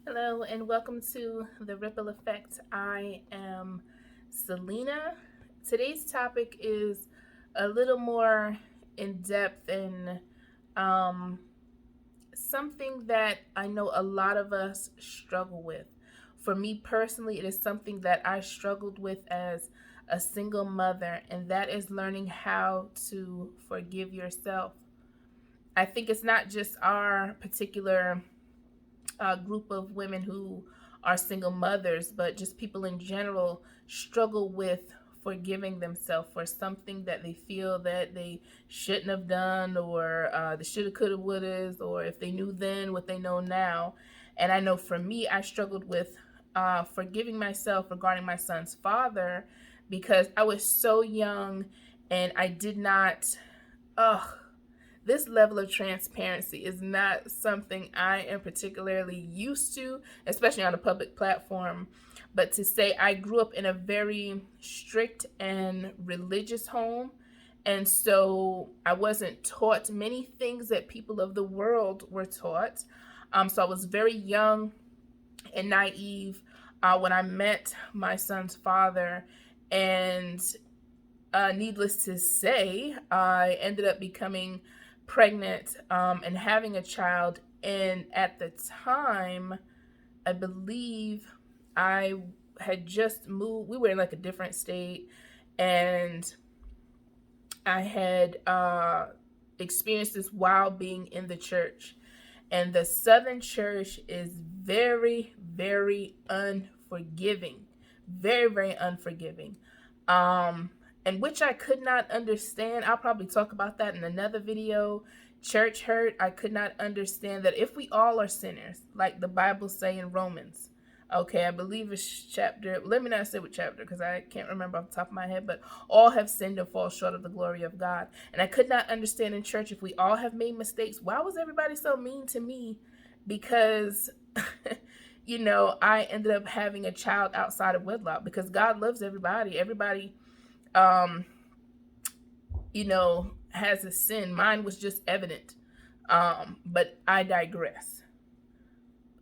Hello and welcome to the Ripple Effect. I am Selena. Today's topic is a little more in depth and um, something that I know a lot of us struggle with. For me personally, it is something that I struggled with as a single mother, and that is learning how to forgive yourself. I think it's not just our particular group of women who are single mothers, but just people in general struggle with forgiving themselves for something that they feel that they shouldn't have done, or the shoulda, coulda, wouldas, or if they knew then what they know now. And I know for me, I struggled with forgiving myself regarding my son's father because I was so young and I did not. Ugh, this level of transparency is not something I am particularly used to, especially on a public platform. But to say I grew up in a very strict and religious home, and so I wasn't taught many things that people of the world were taught. So I was very young and naive when I met my son's father, and needless to say, I ended up becoming pregnant and having a child. And at the time, I believe I had just moved. We were in like a different state, and I had experienced this while being in the church. And the Southern church is very, very unforgiving. Very, very unforgiving. Um, and which I could not understand. I'll probably talk about that in another video. Church hurt. I could not understand that if we all are sinners, like the Bible say in Romans. Okay, I believe it's chapter. Let me not say what chapter because I can't remember off the top of my head. But all have sinned and fall short of the glory of God. And I could not understand in church, if we all have made mistakes, why was everybody so mean to me? Because I ended up having a child outside of wedlock because God loves everybody. Everybody um, has a sin. Mine was just evident. But I digress.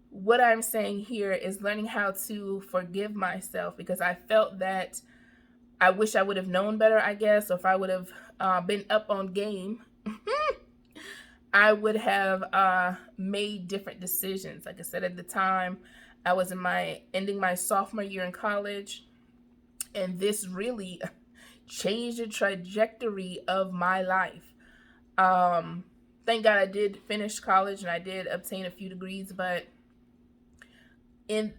What I'm saying here is learning how to forgive myself because I felt that I wish I would have known better, I guess, or if I would have been up on game, I would have made different decisions. Like I said, at the time, I was ending my sophomore year in college, and this really changed the trajectory of my life. Thank God I did finish college and I did obtain a few degrees, but in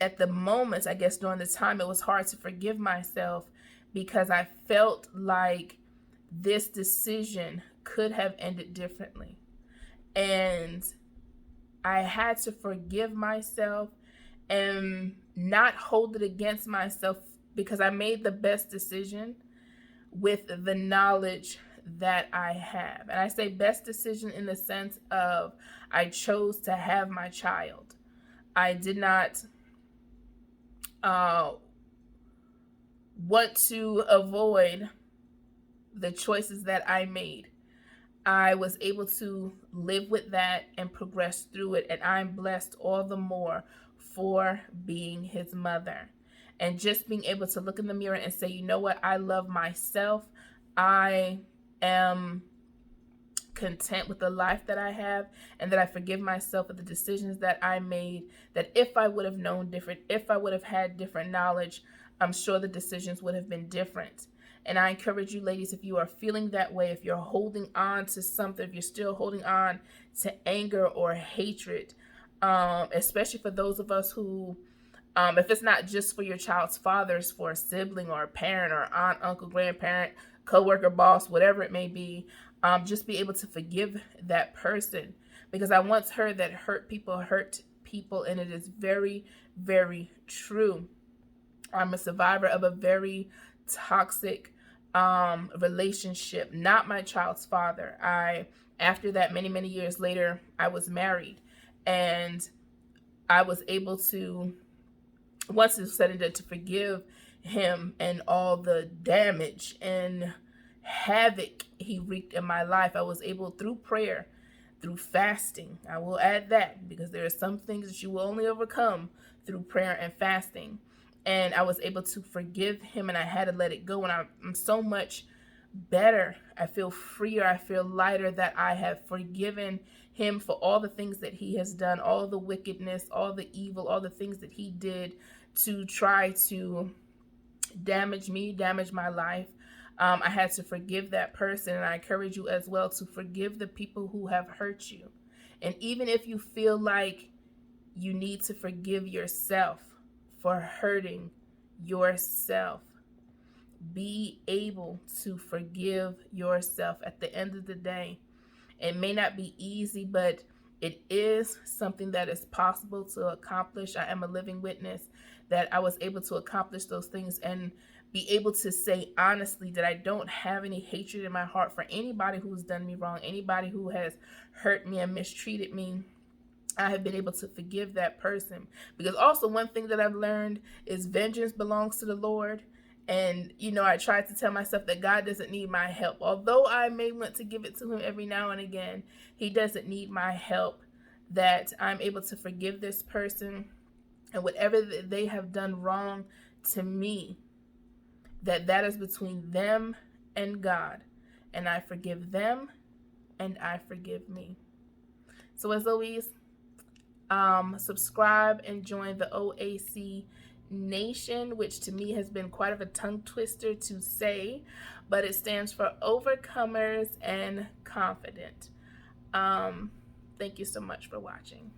at the moments, I guess during the time, it was hard to forgive myself because I felt like this decision could have ended differently. And I had to forgive myself and not hold it against myself because I made the best decision with the knowledge that I have. And I say best decision in the sense of I chose to have my child. I did not want to avoid the choices that I made. I was able to live with that and progress through it, and I'm blessed all the more for being his mother. And just being able to look in the mirror and say, you know what, I love myself. I am content with the life that I have, and that I forgive myself for the decisions that I made, that if I would have known different, if I would have had different knowledge, I'm sure the decisions would have been different. And I encourage you, ladies, if you are feeling that way, if you're holding on to something, if you're still holding on to anger or hatred, especially for those of us who, if it's not just for your child's father, it's for a sibling or a parent or aunt, uncle, grandparent, coworker, boss, whatever it may be, just be able to forgive that person. Because I once heard that hurt people, and it is very, very true. I'm a survivor of a very toxic relationship, not my child's father. After that, many, many years later, I was married, and I was able to, once it was said and done, to forgive him and all the damage and havoc he wreaked in my life. I was able, through prayer, through fasting. I will add that, because there are some things that you will only overcome through prayer and fasting. And I was able to forgive him, and I had to let it go. And I'm so much better. I feel freer. I feel lighter that I have forgiven him for all the things that he has done, all the wickedness, all the evil, all the things that he did to try to damage me, damage my life. I had to forgive that person, and I encourage you as well to forgive the people who have hurt you. And even if you feel like you need to forgive yourself for hurting yourself, be able to forgive yourself. At the end of the day, it may not be easy, but it is something that is possible to accomplish. I am a living witness that I was able to accomplish those things and be able to say honestly that I don't have any hatred in my heart for anybody who's done me wrong, anybody who has hurt me and mistreated me. I have been able to forgive that person, because also one thing that I've learned is vengeance belongs to the Lord. And, I try to tell myself that God doesn't need my help. Although I may want to give it to him every now and again, he doesn't need my help. That I'm able to forgive this person, and whatever they have done wrong to me, that is between them and God. And I forgive them, and I forgive me. So as always, subscribe and join the OAC Nation, which to me has been quite of a tongue twister to say, but it stands for Overcomers and Confident. Thank you so much for watching.